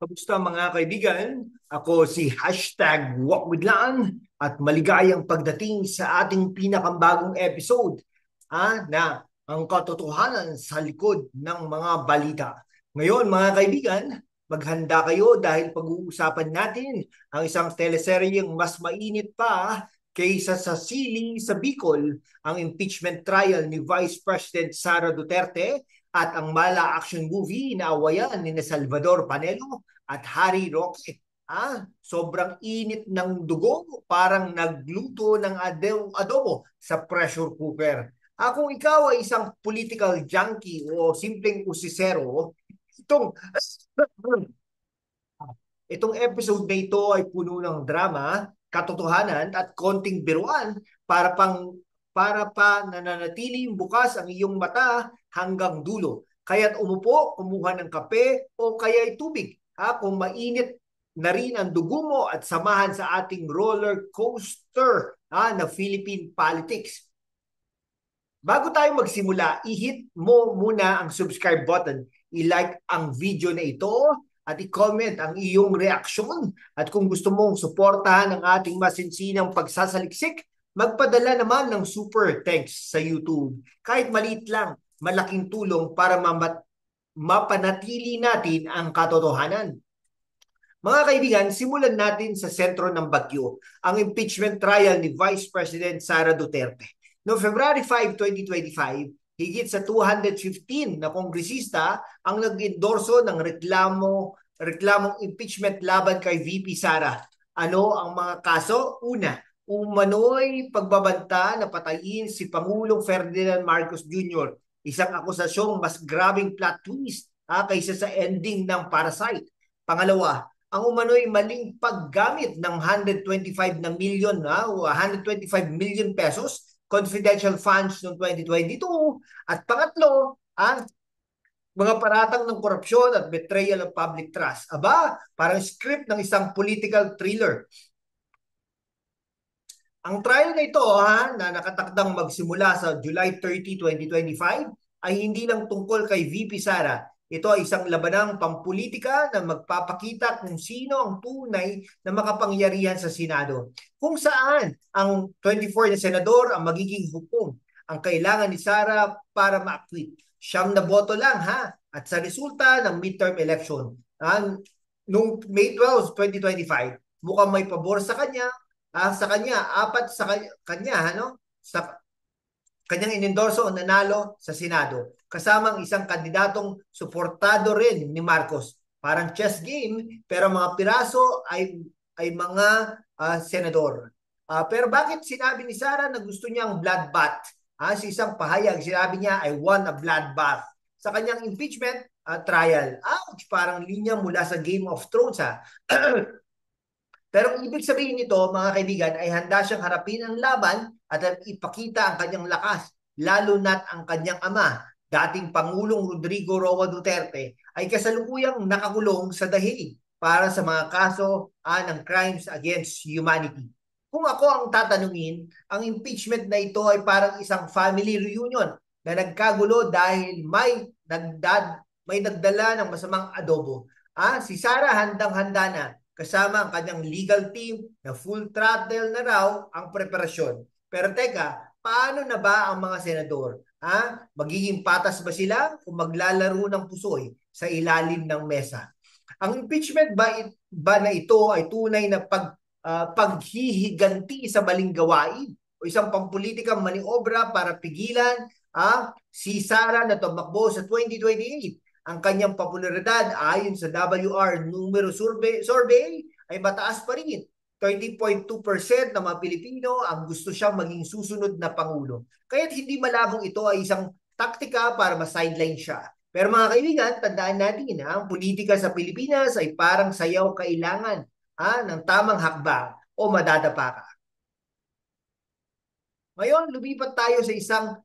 Kamusta mga kaibigan? Ako si #WalkWithLan at maligayang pagdating sa ating pinakambagong episode na ang katotohanan sa likod ng mga balita. Ngayon mga kaibigan, maghanda kayo dahil pag-uusapan natin ang isang teleseryeng mas mainit pa kaysa sa sili sa Bicol, ang impeachment trial ni Vice President Sara Duterte at ang mala action movie na awayan ni Salvador Panelo at Harry Roque. Sobrang init ng dugo, parang nagluto ng adobo sa pressure cooker. Kung ikaw ay isang political junkie o simpleng usisero, itong itong episode na ito ay puno ng drama, katotohanan at konting biruan para pa nananatiling bukas ang iyong mata hanggang dulo. Kaya't umupo, kumuha ng kape o kaya'y tubig. Kung mainit na rin ang dugo mo at samahan sa ating roller coaster na Philippine politics. Bago tayo magsimula, i-hit mo muna ang subscribe button, i-like ang video na ito at i-comment ang iyong reaksyon. At kung gusto mong suportahan ang ating masinsinang pagsasaliksik, magpadala naman ng super thanks sa YouTube. Kahit maliit lang, malaking tulong para mapanatili natin ang katotohanan. Mga kaibigan, simulan natin sa sentro ng bagyo, ang impeachment trial ni Vice President Sara Duterte. Noong February 5, 2025, higit sa 215 na kongresista ang nag-endorso ng reklamong impeachment laban kay VP Sara. Ano ang mga kaso? Una, umano'y pagbabanta na patayin si Pangulong Ferdinand Marcos Jr. Isang akusasyong mas grabing plot twist kaysa sa ending ng Parasite. Pangalawa, ang umano'y maling paggamit ng 125 million pesos confidential funds noong 2022. At pangatlo, ang mga paratang ng korupsyon at betrayal of public trust. Parang script ng isang political thriller. Ang trial na ito na nakatakdang magsimula sa July 30, 2025 ay hindi lang tungkol kay VP Sara. Ito ay isang labanang pampolitika na magpapakita kung sino ang tunay na makapangyarihan sa Senado. Kung saan ang 24 na senador ang magiging hukom. Ang kailangan ni Sara para ma-acquit. 9 na boto lang At sa resulta ng midterm election, noong May 12, 2025, mukhang may pabor sa kanya, apat sa kanya, sa kanyang inendorso o nanalo sa Senado. Kasama ang isang kandidatong suportado rin ni Marcos. Parang chess game, pero mga piraso ay mga senador. Pero bakit sinabi ni Sara na gusto niya ang bloodbath? Sa isang pahayag, sinabi niya, I want a bloodbath. Sa kanyang impeachment trial. Ouch! Parang linya mula sa Game of Thrones Pero ang ibig sabihin nito, mga kaibigan, ay handa siyang harapin ang laban at ipakita ang kanyang lakas, lalo na't ang kanyang ama, dating Pangulong Rodrigo Roa Duterte, ay kasalukuyang nakakulong sa The Hague para sa mga kaso ng crimes against humanity. Kung ako ang tatanungin, ang impeachment na ito ay parang isang family reunion na nagkagulo dahil may nagdala ng masamang adobo. Si Sara handang-handa na kasama ang kanyang legal team na full throttle na raw ang preparasyon. Pero teka, paano na ba ang mga senador? Magiging patas ba sila o maglalaro ng pusoy sa ilalim ng mesa? Ang impeachment ba na ito ay tunay na paghihiganti sa maling gawain o isang pampulitikang maniobra para pigilan si Sara na tumakbo sa 2028? Ang kanyang popularidad ayon sa WR numero survey ay mataas pa rin. 30.2% ng mga Pilipino ang gusto siyang maging susunod na Pangulo. Kaya't hindi malabong ito ay isang taktika para ma-sideline siya. Pero mga kaibigan, tandaan natin ang politika sa Pilipinas ay parang sayaw kailangan ng tamang hakbang o madadapa ka. Ngayon, lumipat tayo sa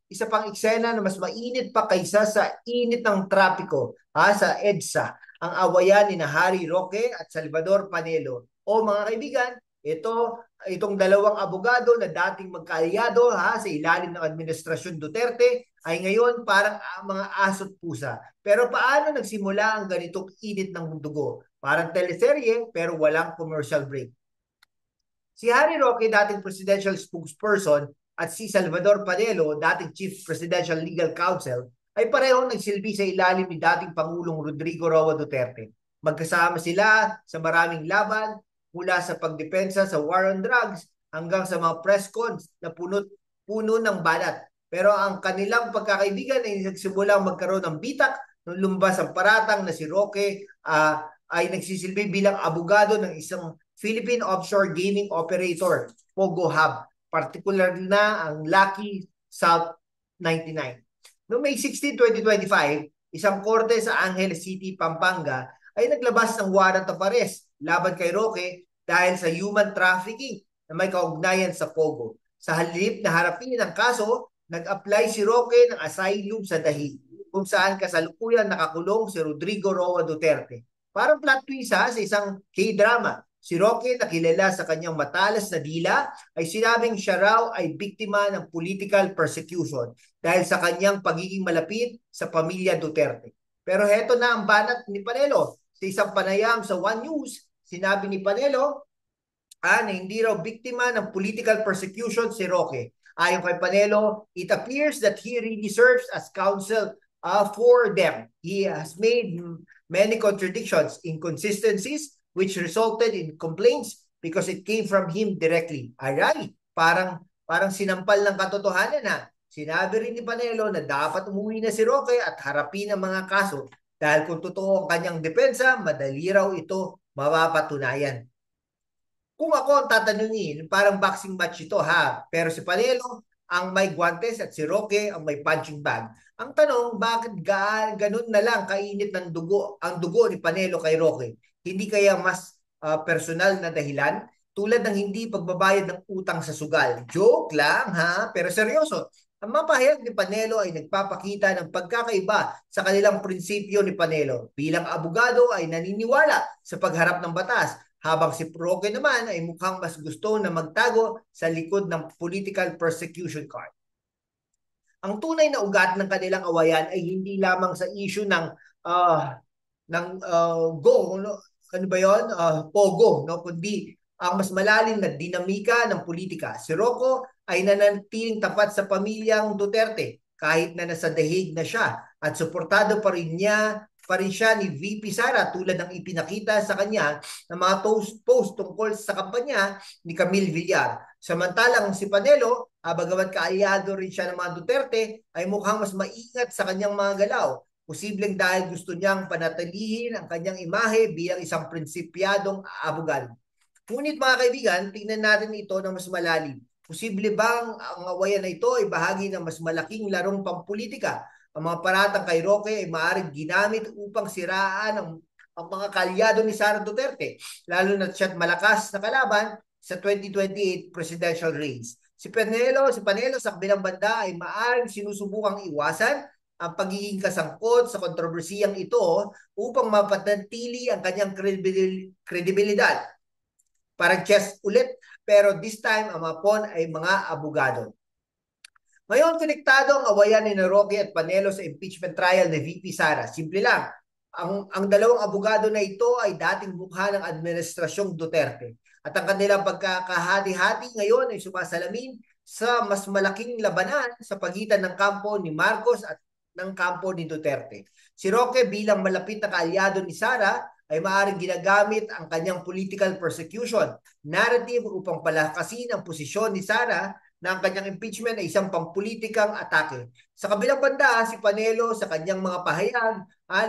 isa pang eksena na mas mainit pa kaysa sa init ng trapiko sa EDSA, ang awayan ni Harry Roque at Salvador Panelo. O mga kaibigan, Itong dalawang abogado na dating magkaalyado sa ilalim ng administrasyon Duterte ay ngayon parang mga aso't pusa. Pero paano nagsimula ang ganitong init ng dugo? Parang teleserye pero walang commercial break. Si Harry Roque, dating presidential spokesperson, at si Salvador Panelo, dating chief presidential legal counsel, ay parehong nagsilbi sa ilalim ni dating Pangulong Rodrigo Roa Duterte. Magkasama sila sa maraming laban, mula sa pagdepensa sa war on drugs hanggang sa mga press cons na puno ng balat. Pero ang kanilang pagkakaibigan ay nagsimulang magkaroon ng bitak nung lumbas ang paratang na si Roque ay nagsisilbi bilang abogado ng isang Philippine Offshore Gaming Operator, Pogo Hub, particular na ang Lucky South 99. Noong May 16, 2025, isang korte sa Angeles City, Pampanga ay naglabas ng warrant of arrest laban kay Roque dahil sa human trafficking na may kaugnayan sa Pogo. Sa halip na harapin ang kaso, nag-apply si Roque ng asylum sa Dahig, kung saan kasalukuyan nakakulong si Rodrigo Roa Duterte. Parang plot twist sa isang K-drama. Si Roque, na kilala sa kanyang matalas na dila, ay sinabing siya raw ay biktima ng political persecution dahil sa kanyang pagiging malapit sa pamilya Duterte. Pero heto na ang banat ni Panelo. Sa isang panayam sa One News, sinabi ni Panelo na hindi raw biktima ng political persecution si Roque. Ayon kay Panelo, it appears that he really serves as counsel for them. He has made many contradictions, inconsistencies, which resulted in complaints because it came from him directly. Aray, parang sinampal ng katotohanan na. Sinabi rin ni Panelo na dapat umuwi na si Roque at harapin ang mga kaso dahil kung totoo ang kanyang depensa, madali raw ito mapapatunayan. Kung ako ang tatanungin, parang boxing match ito Pero si Panelo ang may guantes at si Roque ang may punching bag. Ang tanong, bakit ganun na lang kainit ng ang dugo ni Panelo kay Roque? Hindi kaya mas personal na dahilan? Tulad ng hindi pagbabayad ng utang sa sugal. Joke lang pero seryoso. Ang mapahayag ni Panelo ay nagpapakita ng pagkakaiba sa kanilang prinsipyo ni Panelo. Bilang abogado ay naniniwala sa pagharap ng batas, habang si Roque naman ay mukhang mas gusto na magtago sa likod ng political persecution card. Ang tunay na ugat ng kanilang awayan ay hindi lamang sa issue ng ano ba yon? Pogo, no? Kundi ang mas malalim na dinamika ng politika. Si Roque ay nananatiling tapat sa pamilyang Duterte kahit na nasa dahig na siya at suportado pa rin siya ni VP Sara tulad ng ipinakita sa kanya ng mga post tungkol sa kampanya ni Camille Villar. Samantalang si Panelo, bagamat kaalyado rin siya ng mga Duterte, ay mukhang mas maingat sa kanyang mga galaw. Posibleng dahil gusto niyang panatilihin ang kanyang imahe bilang isang prinsipyadong abogado. Ngunit mga kaibigan, tingnan natin ito ng mas malalim. Posible bang ang awayan na ito ay bahagi ng mas malaking larong pampolitika? Ang mga paratang kay Roque ay maaaring ginamit upang siraan ang mga kalyado ni Sara Duterte, lalo na siya't malakas na kalaban sa 2028 presidential race. Si Panelo sa kabilang banda ay maaaring sinusubukang iwasan ang pagiging kasangkot sa kontrobersiyang ito upang mapanatili ang kanyang kredibilidad. Parang chess ulit, pero this time ang mga pawn ay mga abogado. Ngayon, konektado ang awayan ni Roque at Panelo sa impeachment trial ni VP Sara. Simple lang, ang dalawang abogado na ito ay dating mukha ng administrasyong Duterte. At ang kanilang pagkakahati-hati ngayon ay sumasalamin sa mas malaking labanan sa pagitan ng kampo ni Marcos at ng kampo ni Duterte. Si Roque bilang malapit na kaalyado ni Sara ay maaaring ginagamit ang kanyang political persecution narrative upang palakasin ang posisyon ni Sara na ang kanyang impeachment ay isang pampulitikang atake. Sa kabilang banda, si Panelo sa kanyang mga pahayag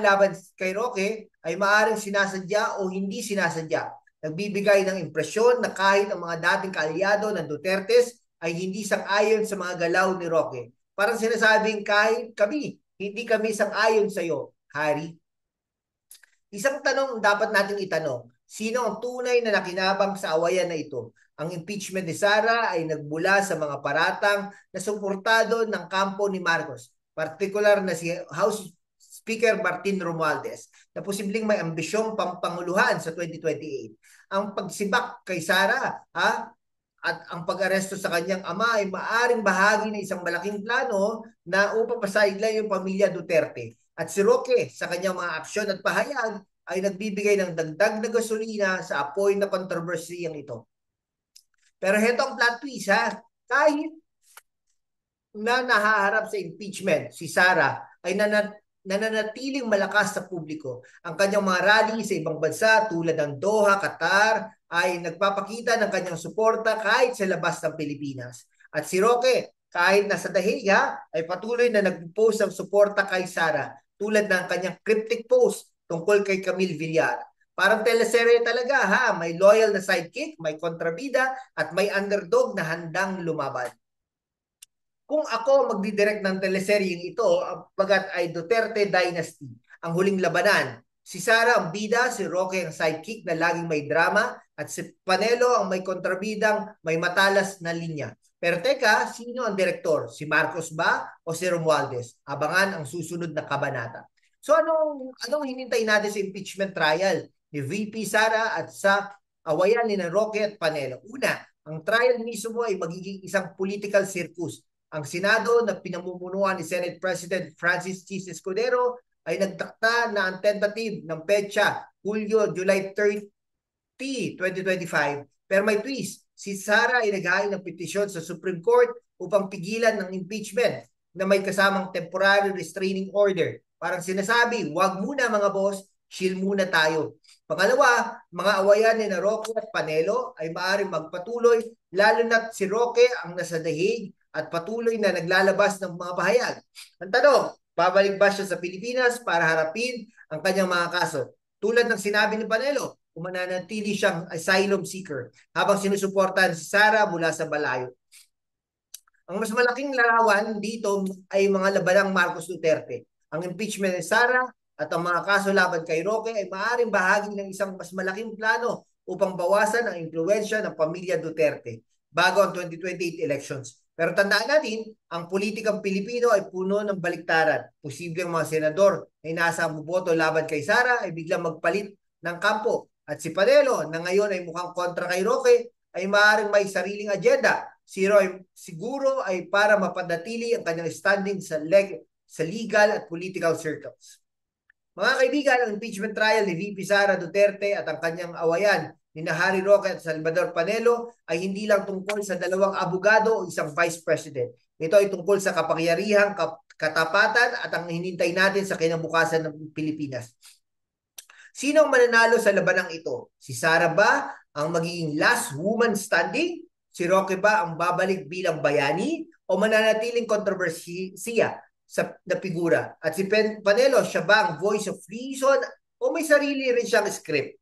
laban kay Roque ay maaaring sinasadya o hindi sinasadya. Nagbibigay ng impresyon na kahit ang mga dating kaalyado ng Dutertes ay hindi sang-ayon sa mga galaw ni Roque. Parang sinasabing kahit kami, hindi kami sang-ayon sa iyo, Harry. Isang tanong dapat nating itanong, sino ang tunay na nakinabang sa awayan na ito? Ang impeachment ni Sara ay nagmula sa mga paratang na suportado ng kampo ni Marcos, partikular na si House Speaker Martin Romualdez na posibleng may ambisyong pampanguluhan sa 2028. Ang pagsibak kay Sara at ang pag-aresto sa kanyang ama ay maaring bahagi ng isang malaking plano na upang pasailan yung pamilya Duterte. At si Roque sa kanyang mga aksyon at pahayag ay nagbibigay ng dagdag na gasolina sa apoy na kontrobersiyang ito. Pero heto ang plot twist kahit na nahaharap sa impeachment si Sara ay nananatiling malakas sa publiko. Ang kanyang mga rally sa ibang bansa tulad ng Doha, Qatar ay nagpapakita ng kanyang suporta kahit sa labas ng Pilipinas. At si Roque, kahit nasa Dahig ay patuloy na nag-post ng suporta kay Sara tulad ng kanyang cryptic post tungkol kay Camille Villar. Parang teleserye talaga may loyal na sidekick, may kontrabida at may underdog na handang lumaban. Kung ako magdidirect ng teleseryeng ito, bagat ay Duterte Dynasty, ang huling labanan. Si Sara ang bida, si Roque ang sidekick na laging may drama, at si Panelo ang may kontrabidang may matalas na linya. Pero teka, sino ang direktor? Si Marcos ba o si Romualdez? Abangan ang susunod na kabanata. So anong hinintay natin sa impeachment trial ni VP Sara at sa awayan ni Roque at Panelo? Una, ang trial mismo ay magiging isang political circus. Ang Senado na pinamumunuan ni Senate President Francis Chis Escudero ay nagtakda na ang tentative ng petsa July 30, 2025. Pero may twist, si Sara ay naghain ng petisyon sa Supreme Court upang pigilan ng impeachment na may kasamang temporary restraining order. Parang sinasabi, wag muna mga boss, chill muna tayo. Pangalawa, mga awayan ni Roque at Panelo ay maaaring magpatuloy, lalo na si Roque ang nasa dahig at patuloy na naglalabas ng mga pahayag. Ang tanong, babalik ba siya sa Pilipinas para harapin ang kanyang mga kaso? Tulad ng sinabi ni Panelo, mananatili siyang asylum seeker habang sinusuportahan si Sara mula sa Balayo. Ang mas malaking larawan dito ay mga labanang Marcos Duterte. Ang impeachment ni Sara at ang mga kaso laban kay Roque ay maaaring bahagi ng isang mas malaking plano upang bawasan ang impluwensya ng pamilya Duterte bago ang 2028 elections. Pero tandaan natin, ang politikang Pilipino ay puno ng baliktaran. Posibleng mga senador na inasa ang boto laban kay Sara ay biglang magpalit ng kampo. At si Panelo, na ngayon ay mukhang kontra kay Roque, ay maaaring may sariling agenda. Siguro ay para mapanatili ang kanyang standing sa legal at political circles. Mga kaibigan, ang impeachment trial ni VP Sara Duterte at ang kanyang awayan ni Harry Roque at Salvador Panelo ay hindi lang tungkol sa dalawang abogado o isang vice president. Ito ay tungkol sa kapangyarihang, katapatan at ang hinintay natin sa kinabukasan ng Pilipinas. Sino ang mananalo sa labanang ito? Si Sara ba ang magiging last woman standing? Si Roque ba ang babalik bilang bayani? O mananatiling kontrobersiya na figura? At si Panelo, siya ba ang voice of reason? O may sarili rin siyang script?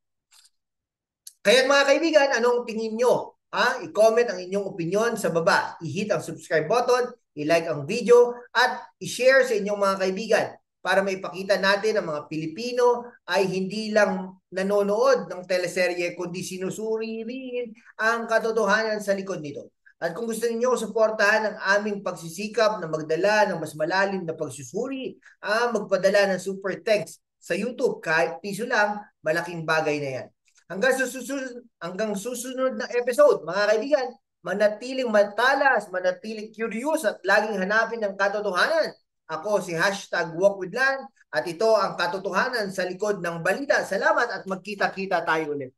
Kaya mga kaibigan, anong tingin nyo? I-comment ang inyong opinion sa baba. I-hit ang subscribe button, i-like ang video, at i-share sa inyong mga kaibigan para maipakita natin ang mga Pilipino ay hindi lang nanonood ng teleserye kundi sinusuri rin ang katotohanan sa likod nito. At kung gusto niyo suportahan ang aming pagsisikap na magdala ng mas malalim na pagsusuri, magpadala ng super text sa YouTube kahit piso lang, malaking bagay na yan. Hanggang susunod na episode, mga kaibigan, manatiling matalas, manatiling curious at laging hanapin ang katotohanan. Ako si #WalkWithLan at ito ang katotohanan sa likod ng balita. Salamat at magkita-kita tayo ulit.